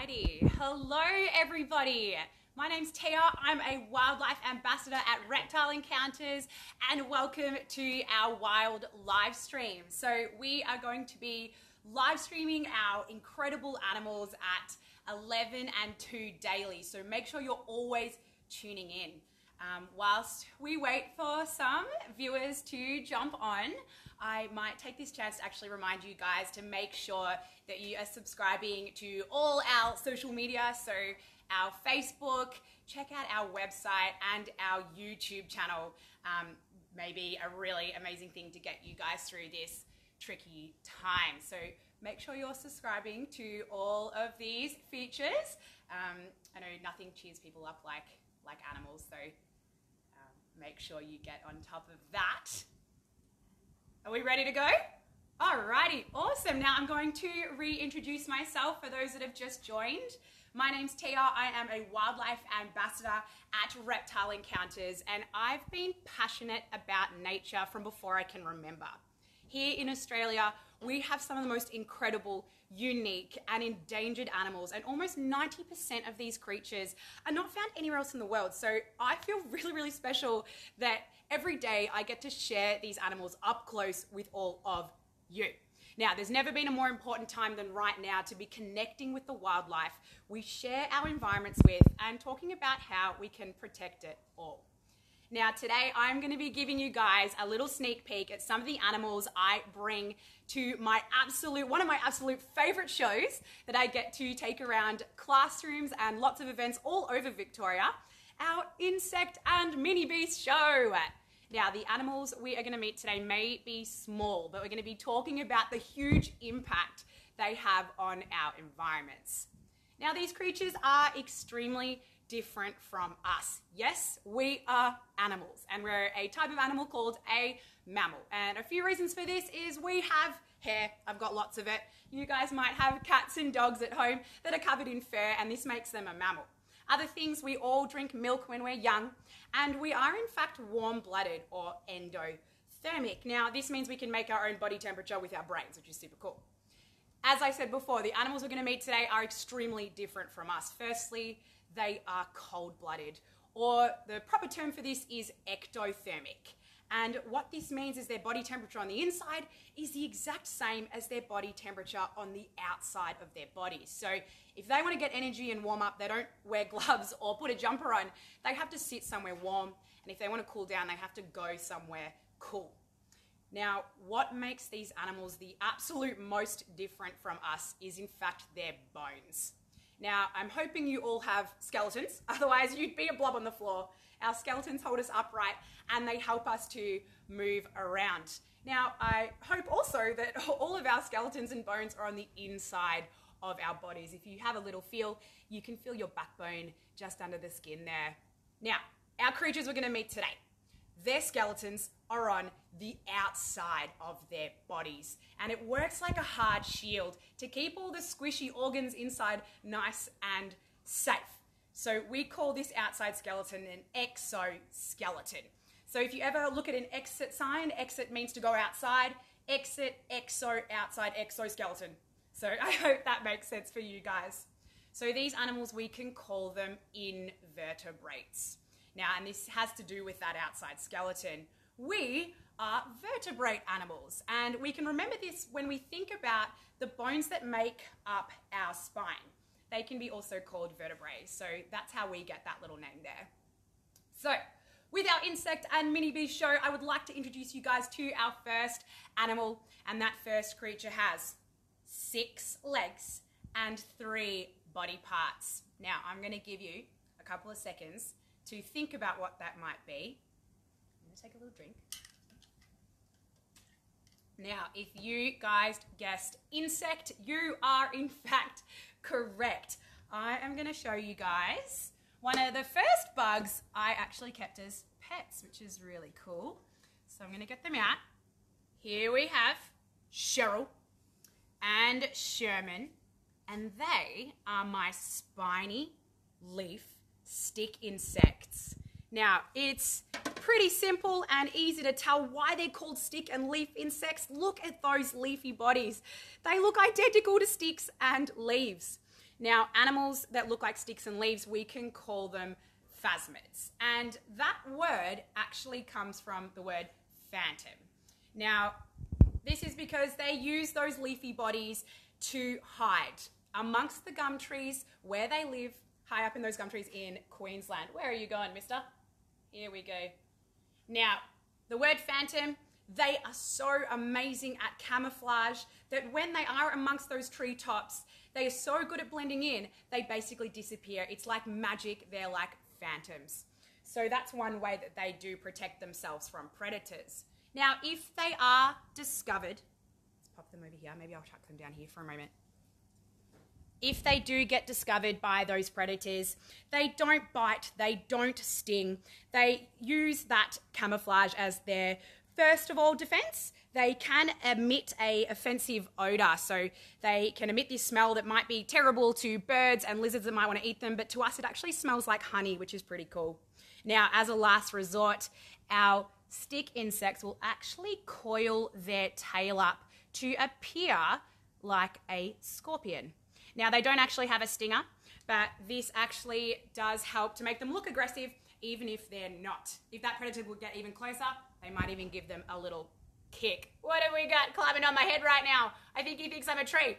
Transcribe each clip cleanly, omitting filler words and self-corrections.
Alrighty, hello everybody. My name's Thao. I'm a wildlife ambassador at Reptile Encounters, and welcome to our wild live stream. So we are going to be live streaming our incredible animals at 11 and 2 daily. So make sure you're always tuning in. Whilst we wait for some viewers to jump on, I might take this chance to actually remind you guys to make sure that you are subscribing to all our social media. So our Facebook, check out our website and our YouTube channel. Maybe a really amazing thing to get you guys through this tricky time. So make sure you're subscribing to all of these features. I know nothing cheers people up like animals, so make sure you get on top of that. Are we ready to go? Alrighty, awesome. Now I'm going to reintroduce myself for those that have just joined. My name's Thao. I am a wildlife ambassador at Reptile Encounters, and I've been passionate about nature from before I can remember. Here in Australia, we have some of the most incredible, unique and endangered animals, and almost 90% of these creatures are not found anywhere else in the world. So I feel really, really special that every day I get to share these animals up close with all of you. Now, there's never been a more important time than right now to be connecting with the wildlife we share our environments with and talking about how we can protect it all. Now, today I'm going to be giving you guys a little sneak peek at some of the animals I bring to one of my absolute favorite shows that I get to take around classrooms and lots of events all over Victoria, our insect and mini beast show. Now, the animals we are going to meet today may be small, but we're going to be talking about the huge impact they have on our environments. Now, these creatures are extremely different from us. Yes, we are animals, and we're a type of animal called a mammal. And a few reasons for this is we have hair. I've got lots of it. You guys might have cats and dogs at home that are covered in fur, and this makes them a mammal. Other things, we all drink milk when we're young, and we are in fact warm-blooded or endothermic. Now, this means we can make our own body temperature with our brains, which is super cool. As I said before, the animals we're going to meet today are extremely different from us. Firstly, they are cold-blooded, or the proper term for this is ectothermic. And what this means is their body temperature on the inside is the exact same as their body temperature on the outside of their bodies. So if they want to get energy and warm up, they don't wear gloves or put a jumper on. They have to sit somewhere warm. And if they want to cool down, they have to go somewhere cool. Now, what makes these animals the absolute most different from us is in fact their bones. Now, I'm hoping you all have skeletons, otherwise you'd be a blob on the floor. Our skeletons hold us upright and they help us to move around. Now, I hope also that all of our skeletons and bones are on the inside of our bodies. If you have a little feel, you can feel your backbone just under the skin there. Now, our creatures we're going to meet today, their skeletons are on the outside of their bodies, and it works like a hard shield to keep all the squishy organs inside nice and safe. So we call this outside skeleton an exoskeleton. So if you ever look at an exit sign, exit means to go outside, exit, exo, outside, exoskeleton. So I hope that makes sense for you guys. So these animals, we can call them invertebrates. Now, and this has to do with that outside skeleton. We are vertebrate animals, and we can remember this when we think about the bones that make up our spine. They can be also called vertebrae, so that's how we get that little name there. So, with our insect and mini beast show, I would like to introduce you guys to our first animal, and that first creature has 6 legs and 3 body parts. Now, I'm going to give you a couple of seconds to think about what that might be. I'm going to take a little drink. Now, if you guys guessed insect, you are in fact correct. I am going to show you guys one of the first bugs I actually kept as pets, which is really cool. So I'm going to get them out. Here we have Cheryl and Sherman, and they are my spiny leaf stick insects. Now, it's pretty simple and easy to tell why they're called stick and leaf insects. Look at those leafy bodies. They look identical to sticks and leaves. Now, animals that look like sticks and leaves, we can call them phasmids. And that word actually comes from the word phantom. Now, this is because they use those leafy bodies to hide amongst the gum trees where they live, high up in those gum trees in Queensland. Where are you going, mister? Here we go. Now, the word phantom, they are so amazing at camouflage that when they are amongst those treetops, they are so good at blending in, they basically disappear. It's like magic. They're like phantoms. So that's one way that they do protect themselves from predators. Now, if they are discovered, let's pop them over here. Maybe I'll chuck them down here for a moment. If they do get discovered by those predators, they don't bite, they don't sting. They use that camouflage as their, first of all, defense. They can emit a offensive odor, so they can emit this smell that might be terrible to birds and lizards that might want to eat them, but to us it actually smells like honey, which is pretty cool. Now, as a last resort, our stick insects will actually coil their tail up to appear like a scorpion. Now, they don't actually have a stinger, but this actually does help to make them look aggressive, even if they're not. If that predator would get even closer, they might even give them a little kick. What have we got climbing on my head right now? I think he thinks I'm a tree.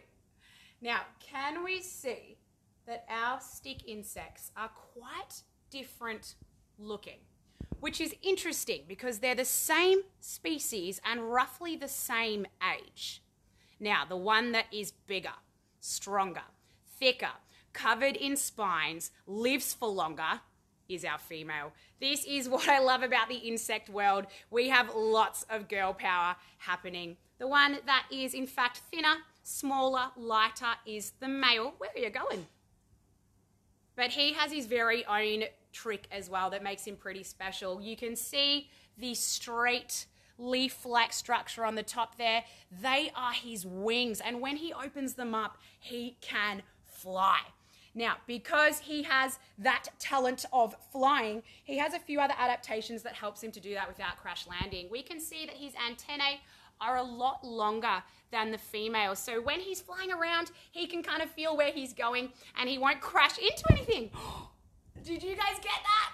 Now, can we see that our stick insects are quite different looking? Which is interesting because they're the same species and roughly the same age. Now, the one that is bigger, stronger, thicker, covered in spines, lives for longer, is our female. This is what I love about the insect world. We have lots of girl power happening. The one that is in fact thinner, smaller, lighter is the male. Where are you going? But he has his very own trick as well that makes him pretty special. You can see the straight leaf-like structure on the top there. They are his wings, and when he opens them up, he can fly. Now, because he has that talent of flying, he has a few other adaptations that helps him to do that without crash landing. We can see that his antennae are a lot longer than the female. So when he's flying around, he can kind of feel where he's going and he won't crash into anything. Did you guys get that?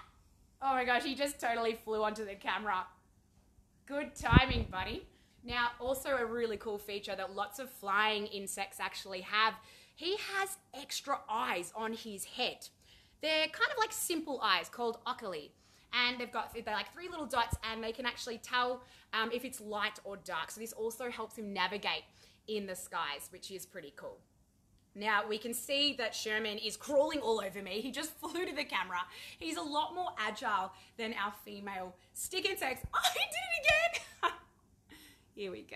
Oh my gosh, he just totally flew onto the camera. Good timing, buddy. Now, also a really cool feature that lots of flying insects actually have, he has extra eyes on his head. They're kind of like simple eyes called oculi. And they're like 3 little dots, and they can actually tell if it's light or dark. So this also helps him navigate in the skies, which is pretty cool. Now, we can see that Sherman is crawling all over me. He just flew to the camera. He's a lot more agile than our female stick insects. Oh, he did it again! Here we go.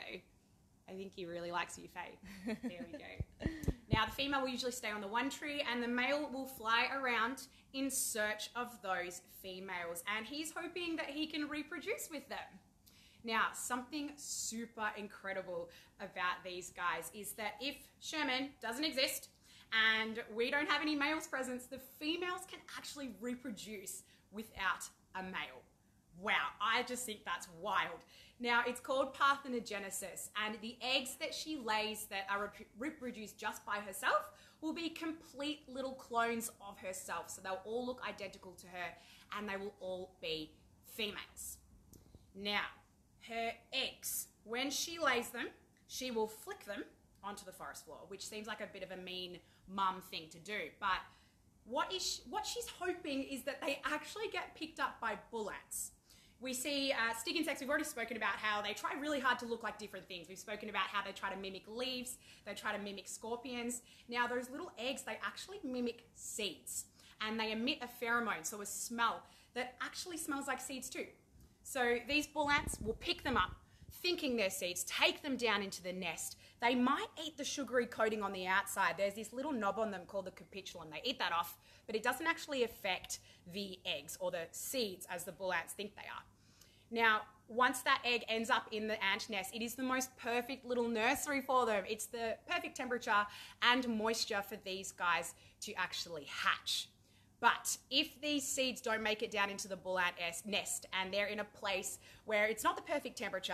I think he really likes you, Faye. There we go. Now, the female will usually stay on the one tree, and the male will fly around in search of those females, and he's hoping that he can reproduce with them. Now, something super incredible about these guys is that if Sherman doesn't exist and we don't have any males present, the females can actually reproduce without a male. Wow, I just think that's wild. Now, it's called parthenogenesis, and the eggs that she lays that are reproduced just by herself will be complete little clones of herself. So they'll all look identical to her, and they will all be females. Now, her eggs, when she lays them, she will flick them onto the forest floor, which seems like a bit of a mean mum thing to do. But what she's hoping is that they actually get picked up by bull ants. We see stick insects, we've already spoken about how they try really hard to look like different things. We've spoken about how they try to mimic leaves, they try to mimic scorpions. Now, those little eggs, they actually mimic seeds, and they emit a pheromone, so a smell that actually smells like seeds too. So these bull ants will pick them up, thinking they're seeds, take them down into the nest. They might eat the sugary coating on the outside. There's this little knob on them called the capitulum. They eat that off, but it doesn't actually affect the eggs or the seeds as the bull ants think they are. Now, once that egg ends up in the ant nest, it is the most perfect little nursery for them. It's the perfect temperature and moisture for these guys to actually hatch. But if these seeds don't make it down into the bull ant nest and they're in a place where it's not the perfect temperature,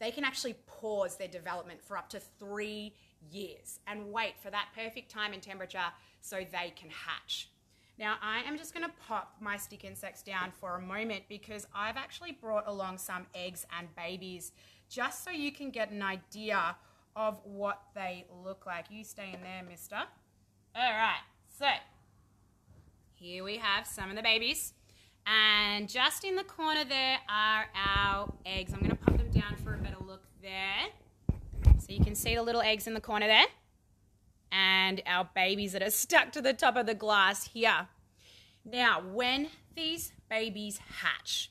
they can actually pause their development for up to 3 years and wait for that perfect time and temperature so they can hatch. Now, I am just going to pop my stick insects down for a moment because I've actually brought along some eggs and babies just so you can get an idea of what they look like. You stay in there, mister. All right, so here we have some of the babies. And just in the corner there are our eggs. I'm going to pop them down for a better look there. So you can see the little eggs in the corner there. And our babies that are stuck to the top of the glass here. Now, when these babies hatch,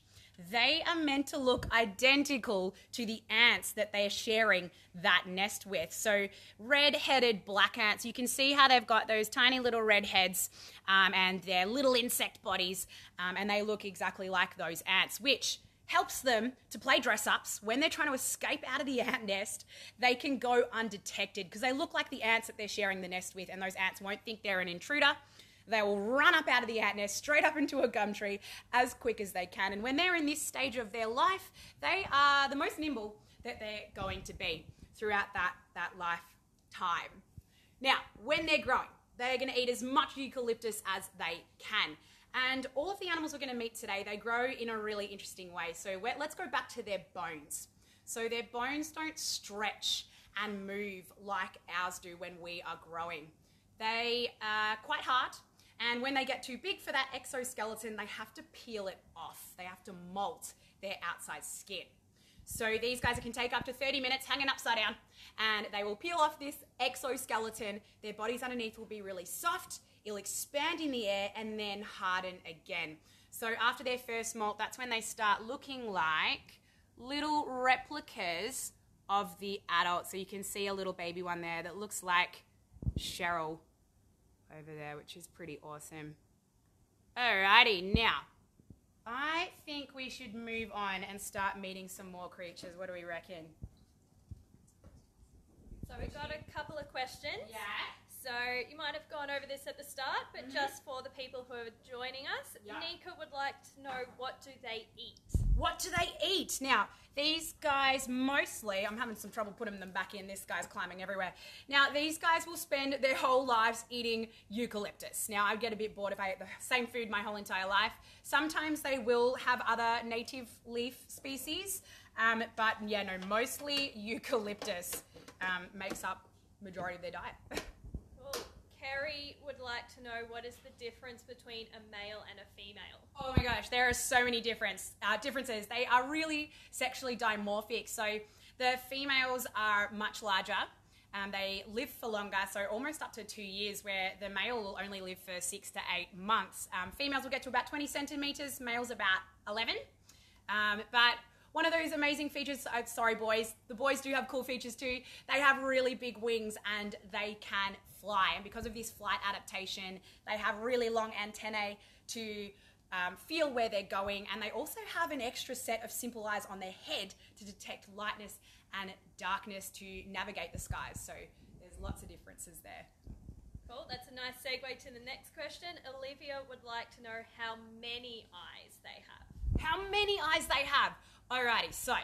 they are meant to look identical to the ants that they are sharing that nest with. So red-headed black ants, you can see how they've got those tiny little red heads and their little insect bodies, and they look exactly like those ants, which helps them to play dress-ups. When they're trying to escape out of the ant nest, they can go undetected because they look like the ants that they're sharing the nest with, and those ants won't think they're an intruder. They will run up out of the ant nest straight up into a gum tree as quick as they can. And when they're in this stage of their life, they are the most nimble that they're going to be throughout that lifetime. Now, when they're growing, they're going to eat as much eucalyptus as they can. And all of the animals we're going to meet today, they grow in a really interesting way. So let's go back to their bones. So their bones don't stretch and move like ours do when we are growing. They are quite hard. And when they get too big for that exoskeleton, they have to peel it off. They have to molt their outside skin. So these guys can take up to 30 minutes hanging upside down, and they will peel off this exoskeleton. Their bodies underneath will be really soft. It'll expand in the air and then harden again. So after their first molt, that's when they start looking like little replicas of the adult. So you can see a little baby one there that looks like Cheryl over there, which is pretty awesome. Alrighty, now I think we should move on and start meeting some more creatures. What do we reckon? So we've got a couple of questions. Yeah. So you might have gone over this at the start, but just for the people who are joining us, Yeah. Nika would like to know, what do they eat? What do they eat? Now, these guys mostly, I'm having some trouble putting them back in. This guy's climbing everywhere. Now, these guys will spend their whole lives eating eucalyptus. Now, I'd get a bit bored if I ate the same food my whole entire life. Sometimes they will have other native leaf species, but yeah, no, mostly eucalyptus makes up majority of their diet. Well, Kerry would like to know, what is the difference between a male and a female? Oh my gosh, there are so many differences. They are really sexually dimorphic. So the females are much larger. They live for longer, so almost up to 2 years, where the male will only live for 6 to 8 months. Females will get to about 20 centimeters, males about 11. But one of those amazing features, sorry boys, the boys do have cool features too. They have really big wings and they can fly. And because of this flight adaptation, they have really long antennae to feel where they're going. And they also have an extra set of simple eyes on their head to detect lightness and darkness to navigate the skies. So there's lots of differences there. Cool, that's a nice segue to the next question. Olivia would like to know how many eyes they have. How many eyes they have? Alrighty, so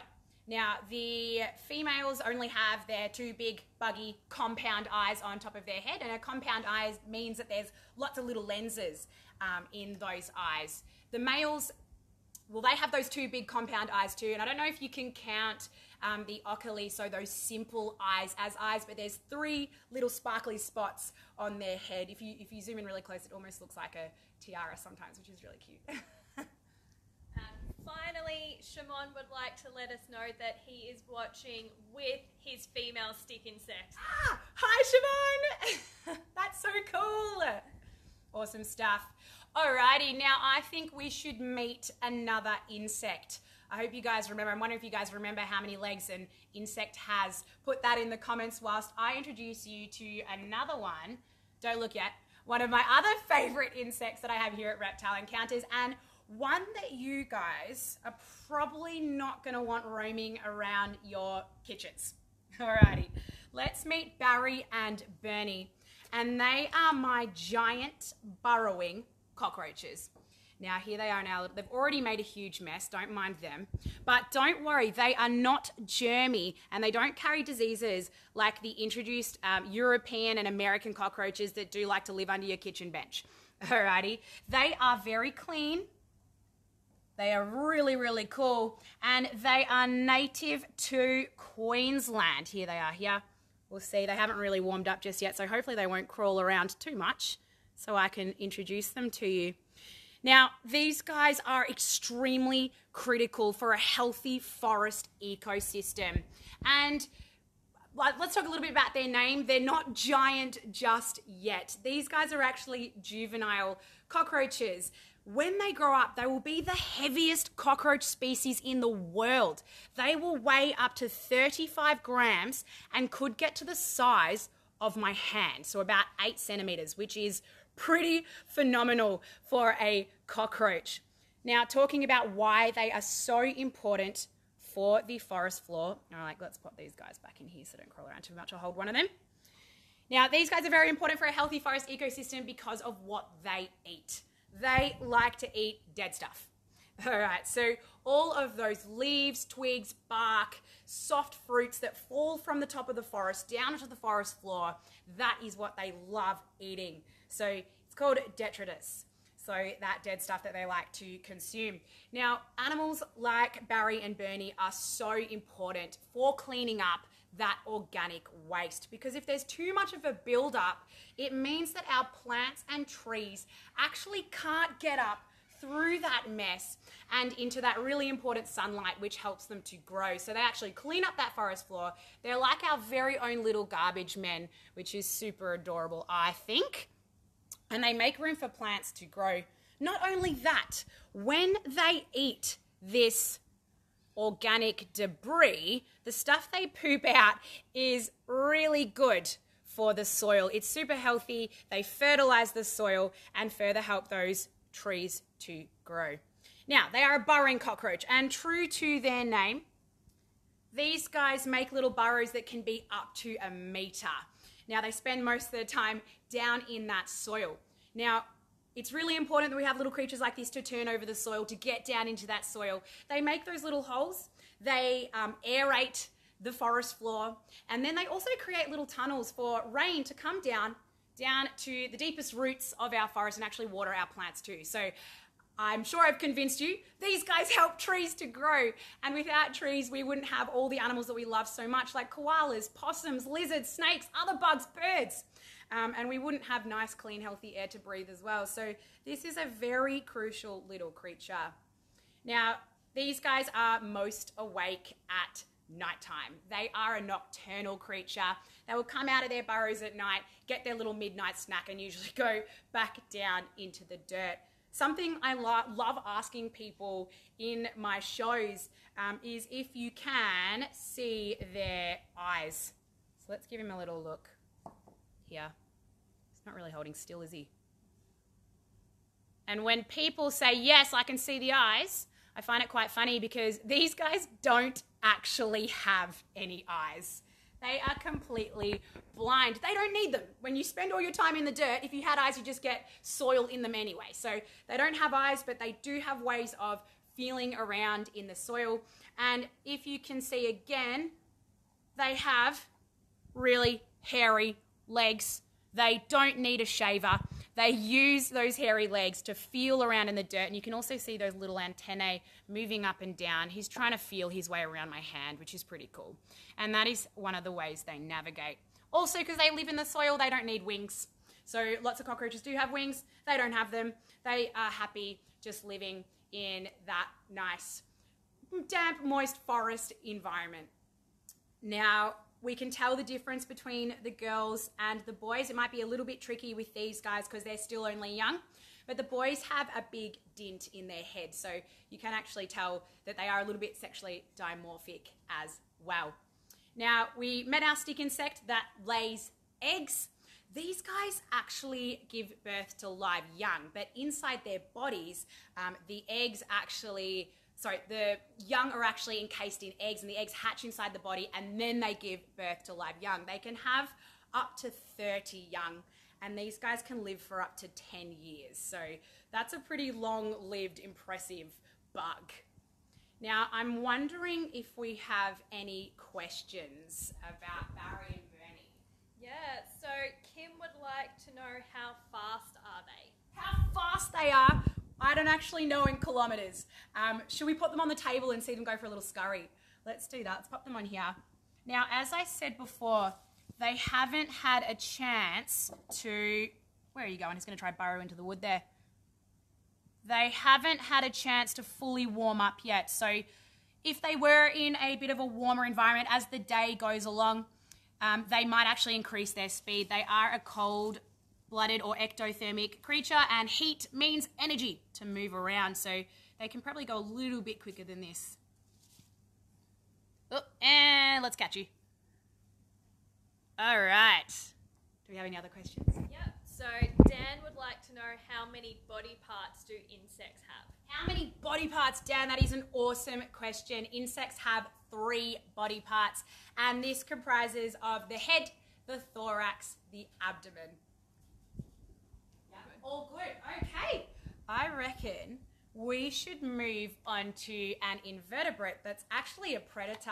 now the females only have their 2 big, buggy, compound eyes on top of their head, and a compound eye means that there's lots of little lenses in those eyes. The males, well, they have those 2 big compound eyes too, and I don't know if you can count the oculi, so those simple eyes, as eyes, but there's 3 little sparkly spots on their head. If you zoom in really close, it almost looks like a tiara sometimes, which is really cute. Finally, Shimon would like to let us know that he is watching with his female stick insect. Ah, hi Shimon! That's so cool. Awesome stuff. Alrighty, now I think we should meet another insect. I hope you guys remember. I'm wondering if you guys remember how many legs an insect has. Put that in the comments whilst I introduce you to another one. Don't look yet. One of my other favorite insects that I have here at Reptile Encounters, and one that you guys are probably not going to want roaming around your kitchens. Alrighty, let's meet Barry and Bernie. And they are my giant burrowing cockroaches. Now here they are now. They've already made a huge mess. Don't mind them. But don't worry, they are not germy and they don't carry diseases like the introduced European and American cockroaches that do like to live under your kitchen bench. Alrighty. They are very clean. They are really, really cool. And they are native to Queensland. Here they are here. We'll see. They haven't really warmed up just yet, so hopefully they won't crawl around too much so I can introduce them to you. Now, these guys are extremely critical for a healthy forest ecosystem. And let's talk a little bit about their name. They're not giant just yet. These guys are actually juvenile cockroaches. When they grow up, they will be the heaviest cockroach species in the world. They will weigh up to 35 grams and could get to the size of my hand, so about 8 centimeters, which is pretty phenomenal for a cockroach. Now, talking about why they are so important for the forest floor. All right, let's put these guys back in here so don't crawl around too much. I'll hold one of them. Now, these guys are very important for a healthy forest ecosystem because of what they eat. They like to eat dead stuff. All right, so all of those leaves, twigs, bark, soft fruits that fall from the top of the forest down onto the forest floor, that is what they love eating. So it's called detritus. So that dead stuff that they like to consume. Now, animals like Barry and Bernie are so important for cleaning up that organic waste, because if there's too much of a build-up, it means that our plants and trees actually can't get up through that mess and into that really important sunlight, which helps them to grow. So they actually clean up that forest floor. They're like our very own little garbage men, which is super adorable, I think. And they make room for plants to grow. Not only that, when they eat this organic debris, the stuff they poop out is really good for the soil. It's super healthy. They fertilize the soil and further help those trees to grow. Now, they are a burrowing cockroach, and true to their name, these guys make little burrows that can be up to 1 meter. Now, they spend most of their time down in that soil. Now, it's really important that we have little creatures like this to turn over the soil, to get down into that soil. They make those little holes. They aerate the forest floor, and then they also create little tunnels for rain to come down to the deepest roots of our forest and actually water our plants too. So I'm sure I've convinced you, these guys help trees to grow. And without trees, we wouldn't have all the animals that we love so much, like koalas, possums, lizards, snakes, other bugs, birds. And we wouldn't have nice, clean, healthy air to breathe as well. So this is a very crucial little creature. Now, these guys are most awake at nighttime. They are a nocturnal creature. They will come out of their burrows at night, get their little midnight snack, and usually go back down into the dirt. Something I love asking people in my shows is if you can see their eyes. So let's give him a little look here. He's not really holding still, is he? And when people say, yes, I can see the eyes, I find it quite funny because these guys don't actually have any eyes. They are completely blind. They don't need them. When you spend all your time in the dirt, if you had eyes, you just get soil in them anyway. So they don't have eyes, but they do have ways of feeling around in the soil. And if you can see again, they have really hairy legs. They don't need a shaver. They use those hairy legs to feel around in the dirt. And you can also see those little antennae moving up and down. He's trying to feel his way around my hand, which is pretty cool. And that is one of the ways they navigate. Also, because they live in the soil, they don't need wings. So lots of cockroaches do have wings. They don't have them. They are happy just living in that nice, damp, moist forest environment. Now, we can tell the difference between the girls and the boys. It might be a little bit tricky with these guys because they're still only young, but the boys have a big dint in their head, so you can actually tell that they are a little bit sexually dimorphic as well. Now, we met our stick insect that lays eggs. These guys actually give birth to live young, but inside their bodies, the young are actually encased in eggs, and the eggs hatch inside the body, and then they give birth to live young. They can have up to 30 young and these guys can live for up to 10 years. So that's a pretty long-lived, impressive bug. Now, I'm wondering if we have any questions about Barry and Bernie. Yeah, so Kim would like to know, how fast are they? How fast they are, I don't actually know in kilometers. Should we put them on the table and see them go for a little scurry? Let's do that. Let's pop them on here. Now, as I said before, they haven't had a chance to... Where are you going? He's going to try burrow into the wood there. They haven't had a chance to fully warm up yet. So if they were in a bit of a warmer environment as the day goes along, they might actually increase their speed. They are a cold-blooded or ectothermic creature, and heat means energy to move around. So they can probably go a little bit quicker than this. Oh, and let's catch you. All right. Do we have any other questions? Yep. So Dan would like to know, how many body parts do insects have? How many body parts, Dan? That is an awesome question. Insects have 3 body parts, and this comprises of the head, the thorax, the abdomen. Yeah, all good. Okay. I reckon we should move on to an invertebrate that's actually a predator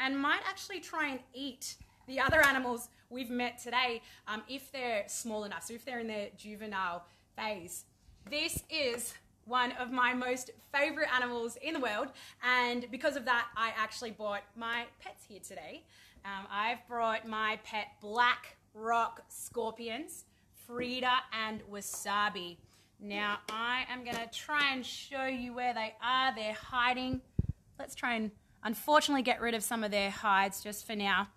and might actually try and eat the other animals we've met today if they're small enough, so if they're in their juvenile phase. This is one of my most favorite animals in the world, and because of that, I actually brought my pets here today. I've brought my pet black rock scorpions, Frida and Wasabi. Now, I am going to try and show you where they are. They're hiding. Let's try and, unfortunately, get rid of some of their hides just for now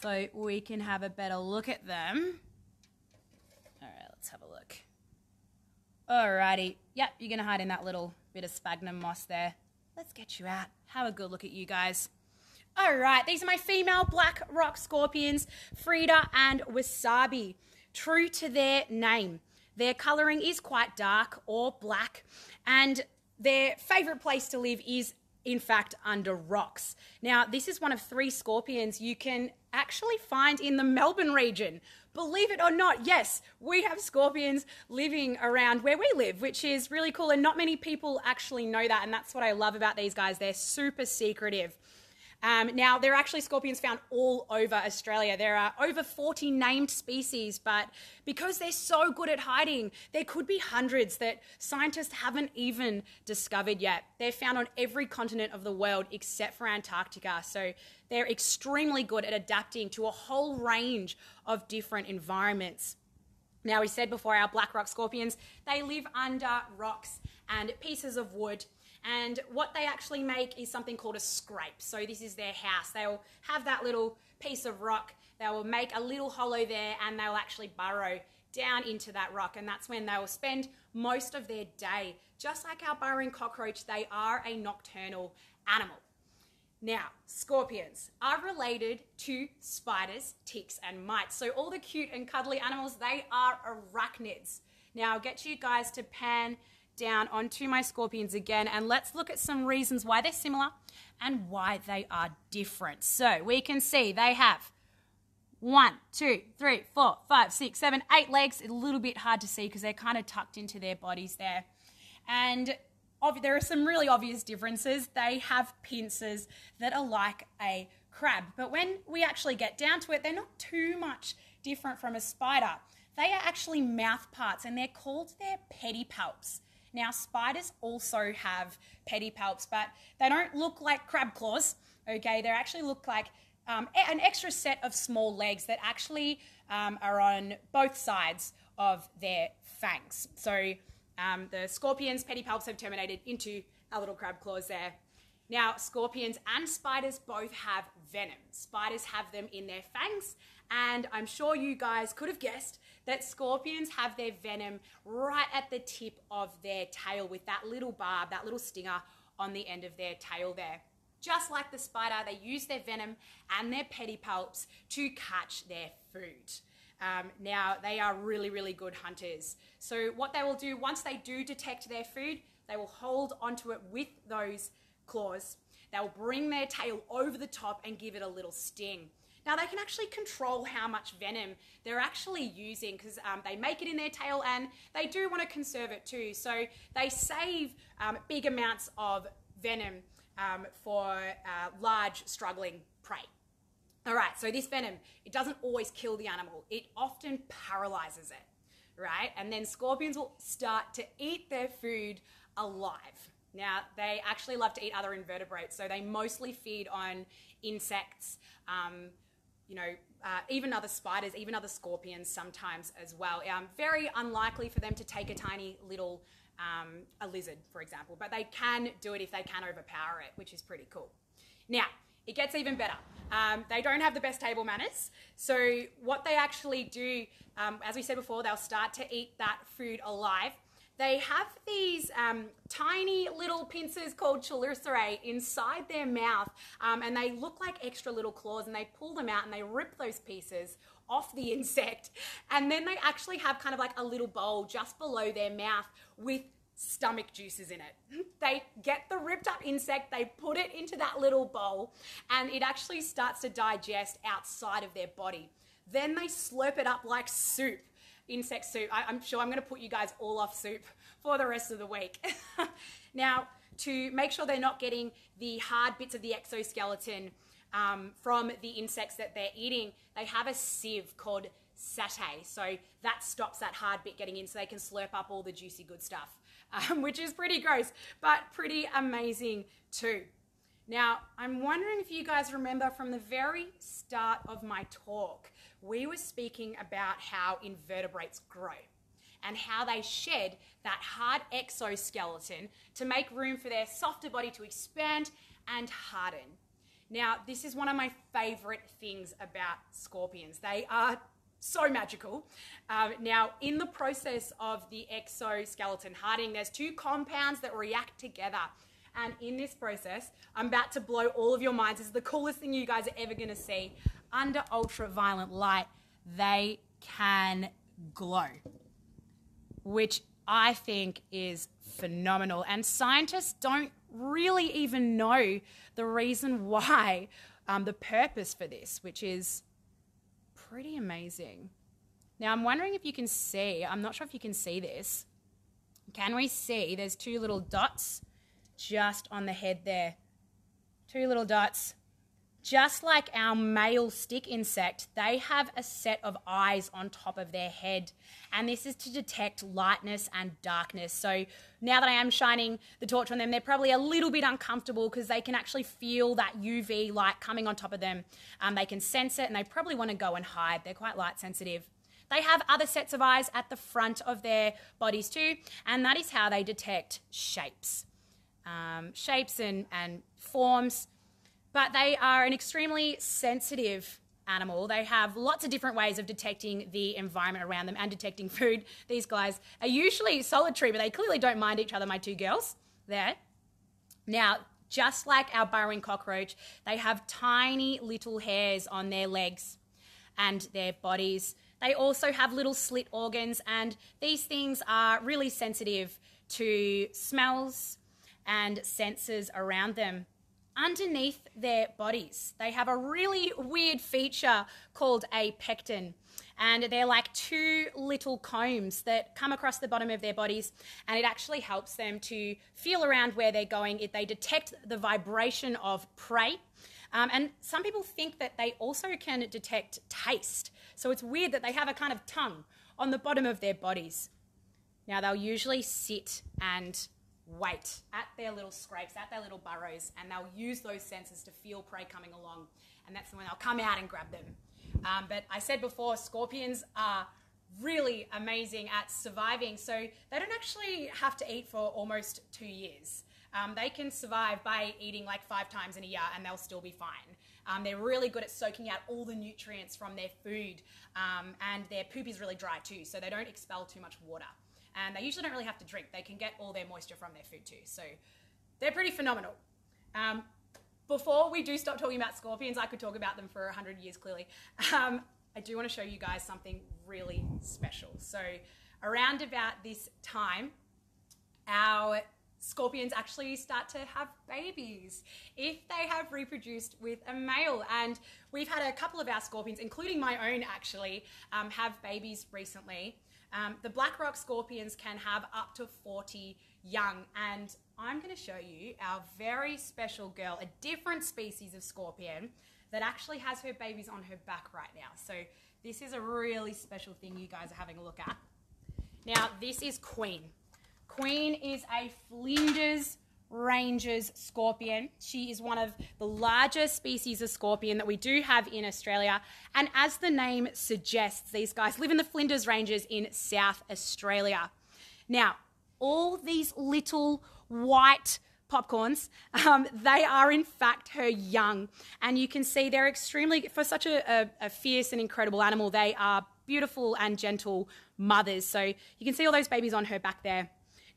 so we can have a better look at them. All right, let's have a look. Alrighty. Yep, you're going to hide in that little bit of sphagnum moss there. Let's get you out. Have a good look at you guys. All right, these are my female black rock scorpions, Frida and Wasabi. True to their name, their colouring is quite dark or black, and their favourite place to live is, in fact, under rocks. Now, this is one of 3 scorpions you can actually find in the Melbourne region. Believe it or not, yes, we have scorpions living around where we live, which is really cool, and not many people actually know that, and that's what I love about these guys. They're super secretive. Now, there are actually scorpions found all over Australia. There are over 40 named species, but because they're so good at hiding, there could be hundreds that scientists haven't even discovered yet. They're found on every continent of the world except for Antarctica, so they're extremely good at adapting to a whole range of different environments. Now, we said before, our black rock scorpions, they live under rocks and pieces of wood. And what they actually make is something called a scrape. So this is their house. They'll have that little piece of rock. They will make a little hollow there, and they'll actually burrow down into that rock. And that's when they will spend most of their day. Just like our burrowing cockroach, they are a nocturnal animal. Now, scorpions are related to spiders, ticks, and mites. So all the cute and cuddly animals, they are arachnids. Now, I'll get you guys to pan down onto my scorpions again, and let's look at some reasons why they're similar and why they are different. So we can see they have 1, 2, 3, 4, 5, 6, 7, 8 legs. It's a little bit hard to see because they're kind of tucked into their bodies there. And there are some really obvious differences. They have pincers that are like a crab, but when we actually get down to it, they're not too much different from a spider. They are actually mouth parts, and they're called their pedipalps. Now, spiders also have pedipalps, but they don't look like crab claws, okay? They actually look like an extra set of small legs that actually are on both sides of their fangs. So the scorpions' pedipalps have terminated into our little crab claws there. Now, scorpions and spiders both have venom. Spiders have them in their fangs, and I'm sure you guys could have guessed that scorpions have their venom right at the tip of their tail with that little barb, that little stinger on the end of their tail there. Just like the spider, they use their venom and their pedipalps to catch their food. Now, they are really, really good hunters. So what they will do, once they do detect their food, they will hold onto it with those claws. They'll bring their tail over the top and give it a little sting. Now they can actually control how much venom they're actually using because they make it in their tail and they do want to conserve it too. So they save big amounts of venom for large struggling prey. All right, so this venom, it doesn't always kill the animal. It often paralyzes it, right? And then scorpions will start to eat their food alive. Now, they actually love to eat other invertebrates, so they mostly feed on insects, even other spiders, even other scorpions sometimes as well. Very unlikely for them to take a tiny little a lizard, for example, but they can do it if they can overpower it, which is pretty cool. Now, it gets even better. They don't have the best table manners, so what they actually do, as we said before, they'll start to eat that food alive. They have these tiny little pincers called chelicerae inside their mouth, and they look like extra little claws, and they pull them out and they rip those pieces off the insect, and then they actually have kind of like a little bowl just below their mouth with stomach juices in it. They get the ripped up insect, they put it into that little bowl, and it actually starts to digest outside of their body. Then they slurp it up like soup. Insect soup. I'm sure I'm going to put you guys all off soup for the rest of the week. Now, to make sure they're not getting the hard bits of the exoskeleton from the insects that they're eating, they have a sieve called satay. So that stops that hard bit getting in so they can slurp up all the juicy good stuff, which is pretty gross, but pretty amazing too. Now, I'm wondering if you guys remember from the very start of my talk, we were speaking about how invertebrates grow and how they shed that hard exoskeleton to make room for their softer body to expand and harden. Now, this is one of my favorite things about scorpions. They are so magical. Now, in the process of the exoskeleton hardening, there's two compounds that react together. And in this process, I'm about to blow all of your minds. This is the coolest thing you guys are ever going to see. Under ultraviolet light, they can glow, which I think is phenomenal. And scientists don't really even know the reason why, the purpose for this, which is pretty amazing. Now, I'm wondering if you can see, I'm not sure if you can see this. Can we see there's two little dots just on the head there? Two little dots. Just like our male stick insect, they have a set of eyes on top of their head, and this is to detect lightness and darkness. So now that I am shining the torch on them, they're probably a little bit uncomfortable because they can actually feel that UV light coming on top of them. They can sense it, and they probably want to go and hide. They're quite light sensitive. They have other sets of eyes at the front of their bodies too, and that is how they detect shapes. Shapes and forms. But they are an extremely sensitive animal. They have lots of different ways of detecting the environment around them and detecting food. These guys are usually solitary, but they clearly don't mind each other, my two girls there. Now, just like our burrowing cockroach, they have tiny little hairs on their legs and their bodies. They also have little slit organs, and these things are really sensitive to smells and senses around them. Underneath their bodies, they have a really weird feature called a pecten, and they're like two little combs that come across the bottom of their bodies, and it actually helps them to feel around where they're going. They detect the vibration of prey, and some people think that they also can detect taste. So it's weird that they have a kind of tongue on the bottom of their bodies. Now, they'll usually sit and wait at their little scrapes, at their little burrows, and they'll use those senses to feel prey coming along, and that's when they'll come out and grab them. But I said before, scorpions are really amazing at surviving, so they don't actually have to eat for almost 2 years. They can survive by eating like 5 times in a year, and they'll still be fine. They're really good at soaking out all the nutrients from their food, and their poop is really dry too, so they don't expel too much water. And they usually don't really have to drink. They can get all their moisture from their food too. So they're pretty phenomenal. Before we do stop talking about scorpions, I could talk about them for 100 years clearly. I do want to show you guys something really special. So around about this time, our scorpions actually start to have babies if they have reproduced with a male. And we've had a couple of our scorpions, including my own actually, have babies recently. The black rock scorpions can have up to 40 young, and I'm going to show you our very special girl, a different species of scorpion that actually has her babies on her back right now. So this is a really special thing you guys are having a look at. Now, this is Queen. Queen is a Flinders Ranges scorpion. She is one of the largest species of scorpion that we do have in Australia. And as the name suggests, these guys live in the Flinders Ranges in South Australia. Now, all these little white popcorns, they are in fact her young. And you can see they're extremely, for such a fierce and incredible animal, they are beautiful and gentle mothers. So you can see all those babies on her back there.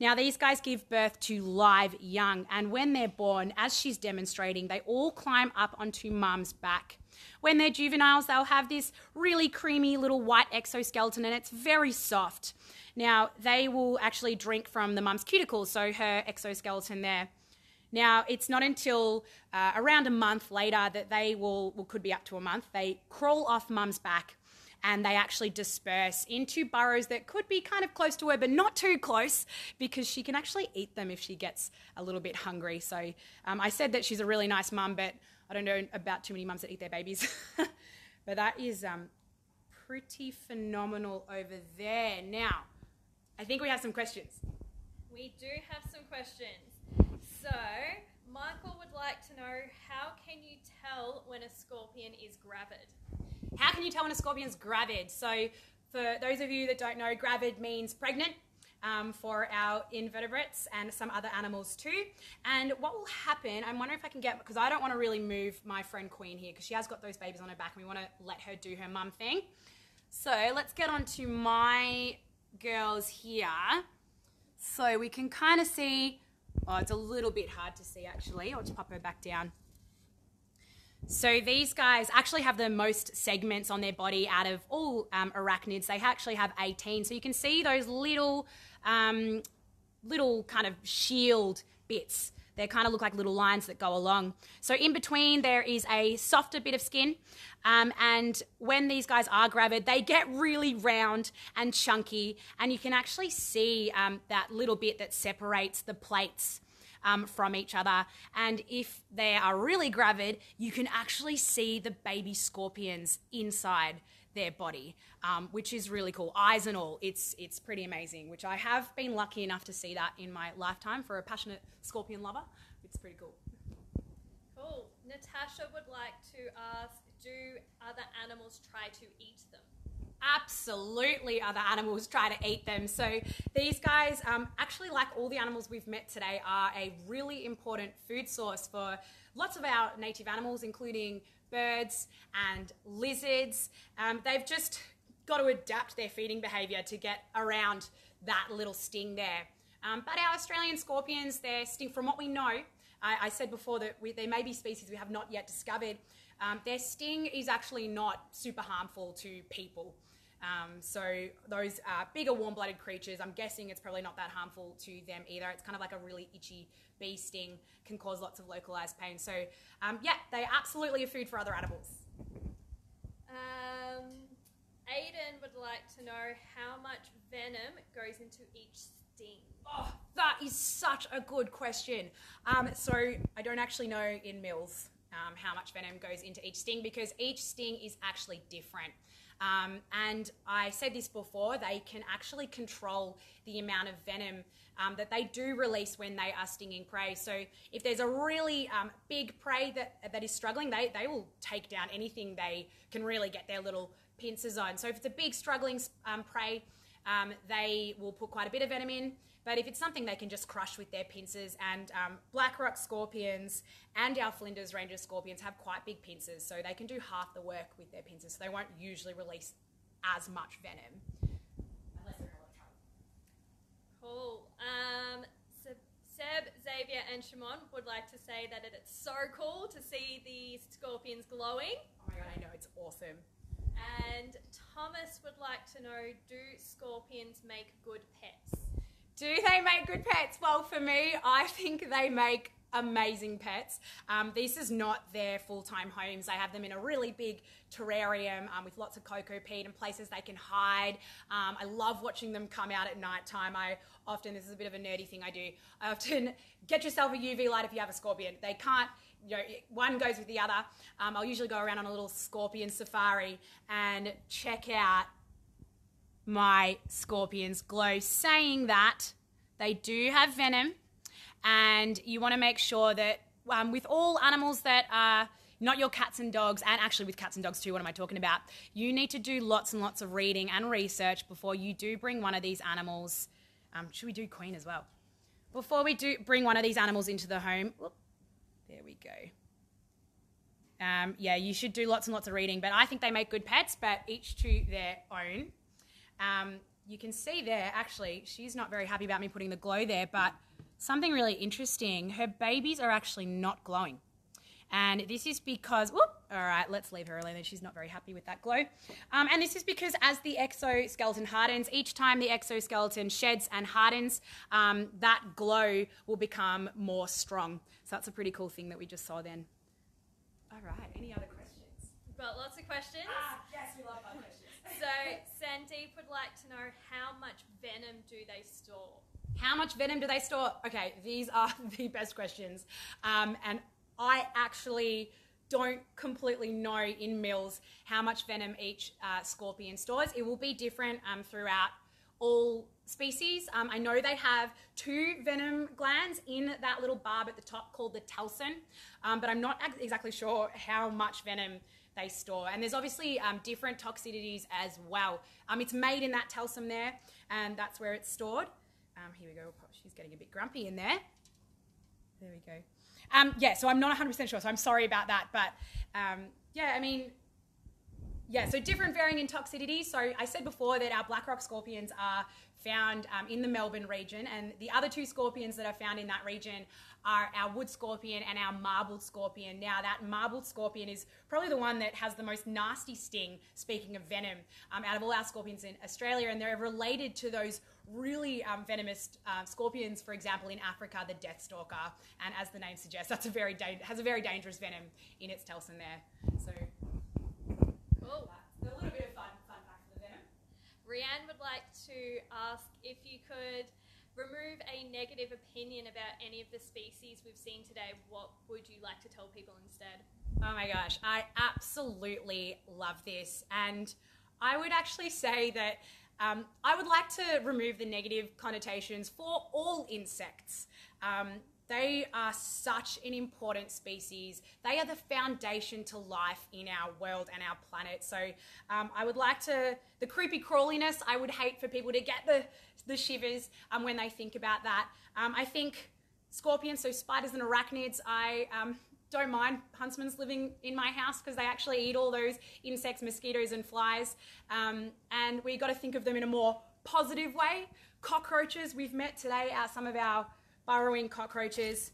Now, these guys give birth to live young, and when they're born, as she's demonstrating, they all climb up onto mum's back. When they're juveniles, they'll have this really creamy little white exoskeleton, and it's very soft. Now, they will actually drink from the mum's cuticles, so her exoskeleton there. Now, it's not until around a month later that they will, could be up to a month, they crawl off mum's back, and they actually disperse into burrows that could be kind of close to her, but not too close, because she can actually eat them if she gets a little bit hungry. So I said that she's a really nice mum, but I don't know about too many mums that eat their babies. But that is pretty phenomenal over there. Now, I think we have some questions. We do have some questions. So, Michael would like to know, how can you tell when a scorpion is gravid? How can you tell when a scorpion's gravid? So for those of you that don't know, gravid means pregnant for our invertebrates and some other animals too. And what will happen, I'm wondering if I can get, because I don't want to really move my friend Queen here because she has got those babies on her back and we want to let her do her mum thing. So let's get on to my girls here. So we can kind of see, oh, it's a little bit hard to see actually. I'll just pop her back down. So these guys actually have the most segments on their body out of all arachnids. They actually have 18. So you can see those little kind of shield bits. They kind of look like little lines that go along. So in between there is a softer bit of skin. And when these guys are gravid, they get really round and chunky. And you can actually see that little bit that separates the plates from each other. And if they are really gravid, you can actually see the baby scorpions inside their body, which is really cool. Eyes and all. It's pretty amazing, which I have been lucky enough to see that in my lifetime for a passionate scorpion lover. It's pretty cool. Cool. Natasha would like to ask, do other animals try to eat them? Absolutely, other animals try to eat them. So these guys, actually like all the animals we've met today, are a really important food source for lots of our native animals, including birds and lizards. They've just got to adapt their feeding behaviour to get around that little sting there. But our Australian scorpions, their sting, from what we know, I said before that there may be species we have not yet discovered, their sting is actually not super harmful to people. So those bigger warm-blooded creatures, I'm guessing it's probably not that harmful to them either. It's kind of like a really itchy bee sting, can cause lots of localized pain. So yeah, they absolutely are food for other animals. Aiden would like to know how much venom goes into each sting. Oh, that is such a good question. So I don't actually know in mils how much venom goes into each sting, because each sting is actually different. And I said this before, they can actually control the amount of venom that they do release when they are stinging prey. So if there's a really big prey that is struggling, they will take down anything they can really get their little pincers on. So if it's a big struggling prey, they will put quite a bit of venom in. But if it's something they can just crush with their pincers, and black rock scorpions and our Flinders Ranges scorpions have quite big pincers, so they can do half the work with their pincers, so they won't usually release as much venom unless they're in a lot of trouble. Cool. So Seb, Xavier and Shimon would like to say that it's so cool to see the scorpions glowing. Oh my god, I know, it's awesome. And Thomas would like to know, do scorpions make good pets? Do they make good pets? Well, for me, I think they make amazing pets. This is not their full-time homes. They have them in a really big terrarium with lots of cocoa peat and places they can hide. I love watching them come out at night time. This is a bit of a nerdy thing I do. I often get yourself a UV light if you have a scorpion. They can't, one goes with the other. I'll usually go around on a little scorpion safari and check out my scorpions glow, saying that they do have venom. And you want to make sure that with all animals that are not your cats and dogs, and actually with cats and dogs too, what am I talking about? You need to do lots and lots of reading and research before you do bring one of these animals. Should we do Queen as well? Before we do bring one of these animals into the home. Whoop, there we go. Yeah, you should do lots and lots of reading, but I think they make good pets, but each to their own. You can see there, actually, she's not very happy about me putting the glow there, but something really interesting, her babies are actually not glowing. And this is because, all right, let's leave her alone. She's not very happy with that glow. And this is because as the exoskeleton hardens, each time the exoskeleton sheds and hardens, that glow will become more strong. So that's a pretty cool thing that we just saw then. All right, any other questions? We've got lots of questions. Yes, we love fun questions. So Sandeep would like to know, how much venom do they store? How much venom do they store? Okay, these are the best questions. And I actually don't completely know in mils how much venom each scorpion stores. It will be different throughout all species. I know they have 2 venom glands in that little barb at the top called the talson, but I'm not exactly sure how much venom they store. And there's obviously different toxicities as well. It's made in that talson there, and that's where it's stored. Here we go. She's getting a bit grumpy in there. There we go. Yeah, so I'm not 100% sure, so I'm sorry about that. But yeah, I mean, yeah, so different varying in toxicity. So I said before that our black rock scorpions are found in the Melbourne region, and the other 2 scorpions that are found in that region are our wood scorpion and our marbled scorpion. Now, that marbled scorpion is probably the one that has the most nasty sting, speaking of venom, out of all our scorpions in Australia, and they're related to those really venomous scorpions, for example, in Africa, the death stalker, and as the name suggests, that's has a very dangerous venom in its talson there. So, cool. A little bit of fun fact for the venom. Rianne would like to ask if you could remove a negative opinion about any of the species we've seen today. What would you like to tell people instead? Oh my gosh, I absolutely love this. And I would actually say that I would like to remove the negative connotations for all insects. They are such an important species. They are the foundation to life in our world and our planet. So I would like to, the creepy crawliness, I would hate for people to get the shivers when they think about that. I think scorpions, so spiders and arachnids, I don't mind huntsmen's living in my house because they actually eat all those insects, mosquitoes and flies. And we got to think of them in a more positive way. Cockroaches, we've met today some of our burrowing cockroaches.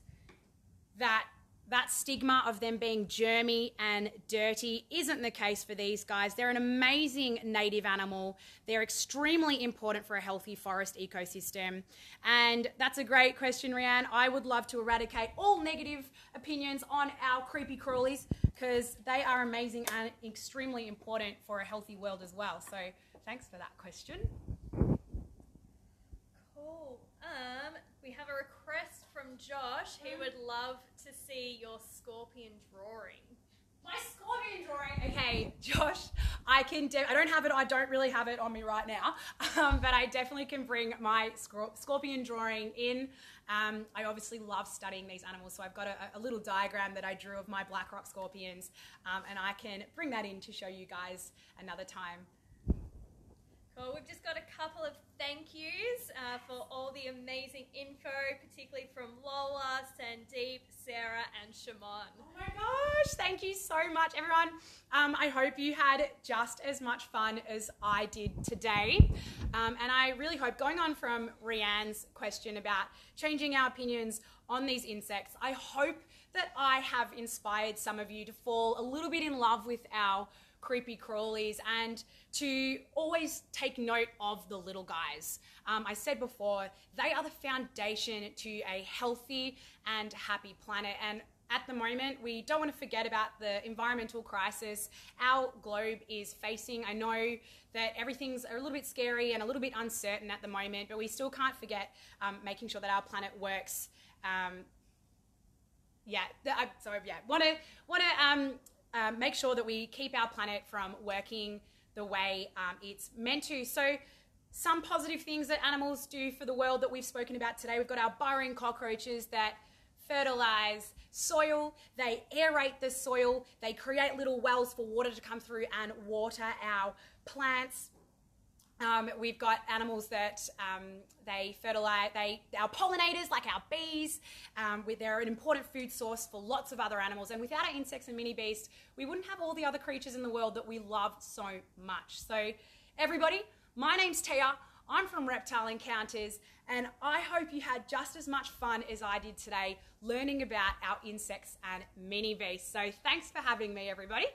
That stigma of them being germy and dirty isn't the case for these guys. They're an amazing native animal. They're extremely important for a healthy forest ecosystem. And that's a great question, Rianne. I would love to eradicate all negative opinions on our creepy crawlies because they are amazing and extremely important for a healthy world as well. So thanks for that question. Cool. We have a request from Josh. He would love to see your scorpion drawing. My scorpion drawing. Okay, Josh, I don't really have it on me right now, but I definitely can bring my scorpion drawing in. I obviously love studying these animals, so I've got a little diagram that I drew of my black rock scorpions, and I can bring that in to show you guys another time. Cool. We've just got a couple of thank yous for all the amazing info, particularly from Lola, Sandeep, Sarah, and Shimon. Oh my gosh, thank you so much, everyone. I hope you had just as much fun as I did today. And I really hope, going on from Rianne's question about changing our opinions on these insects, I hope that I have inspired some of you to fall a little bit in love with our creepy crawlies, and to always take note of the little guys. I said before, they are the foundation to a healthy and happy planet. And at the moment, we don't want to forget about the environmental crisis our globe is facing. I know that everything's a little bit scary and a little bit uncertain at the moment, but we still can't forget making sure that our planet works. Want to make sure that we keep our planet from working the way it's meant to. So some positive things that animals do for the world that we've spoken about today. We've got our burrowing cockroaches that fertilize soil, they aerate the soil, they create little wells for water to come through and water our plants. We've got animals that they fertilize, our pollinators like our bees, they're an important food source for lots of other animals, and without our insects and mini beasts, we wouldn't have all the other creatures in the world that we love so much. So everybody, my name's Tia, I'm from Reptile Encounters, and I hope you had just as much fun as I did today learning about our insects and mini beasts. So thanks for having me, everybody.